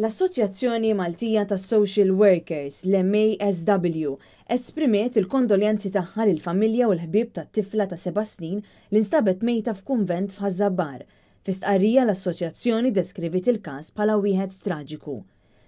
L-Assoċjazzjoni Maltija tas-Social Workers, l-MASW, esprimiet il-kondoljanzi tagħha lill-familja u l-ħbieb tat-tifla ta' 7 snin li nstabet mejta f'kunvent f'Ħażabbar. Fi stqarrija l-assoċjazzjoni deskrivit il-każ bħala wieħed traġiku.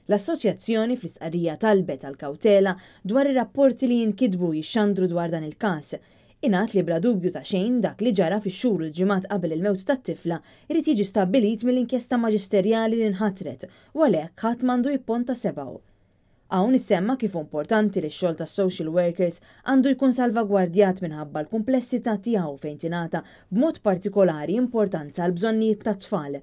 L-assoċjazzjoni fl-istqarrija talbet għal kawtela dwar ir-rapporti li jinkitbu jixxandru dwar dan il-każ. Ingħad li bla dubju ta' xejn dak li ġara fix-xhur u l-ġimgħat qabel il-mewt tat-tifla irid jiġi stabbilit mill-inkjesta maġisterjali li nħatret u għalhekk ħadd m'għandu jipponta sebgħu. Hawn issemma kif importanti li x-xogħol tas-social workers għandu jkun salvagwardjat minħabba l-kumplessità tiegħu fejn tingħata b'mod partikolari importanza għal bżonnijiet tat-tfal.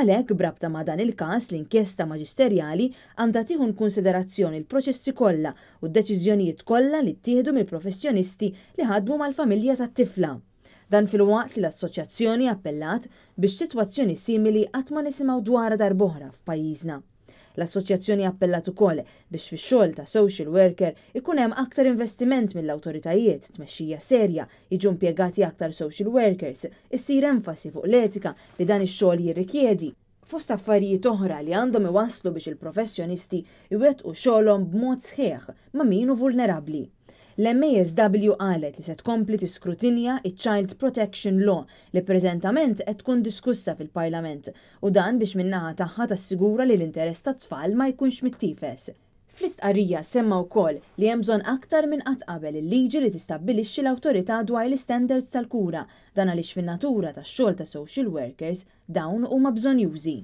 Għalhekk brabta ma' dan il-każ l-inkjesta maġisterjali għandha tieħu konsiderazzjoni l-proċessi kollha u d-deċiżjonijiet kollha li ttieħdu mill-professjonisti li ħadmu mal-familja tat-tifla. Dan filwaqt li l-assoċjazzjoni appellat biex sitwazzjoni simili qatt ma nisimgħu dwarha darb'oħra f'pajjiżna. L-assoċjazzjoni appellat ukoll biex fix-xogħol ta' social worker ikun hemm aktar investiment mill-awtoritajiet, tmexxija serja, jiġu impjegati aktar social workers, issir enfasi fuq l-etika li dan ix-xogħol jirrikjedi. Fost affarijiet oħra li għandhom iwasslu biex il-professjonisti iwettqu xogħolhom b'mod sħiħ ma' min hu vulnerabbli. L-MASW qalet li se tkompli tiskrutinja iċ-Child Protection Law li preżentament qed tkun diskussa fil-Parlament u dan biex min-naħa tagħha tassigura li l-interess tat-tfal ma jkunx mittifes. Fl-istqarrija semma wkoll li hemm bżonn aktar minn qatt qabel il-liġi li tistabbilixxi l-awtorità dwar l-istandards tal-kura dan għaliex fin-natura tax-xogħol ta' social workers dawn huma bżonjużi.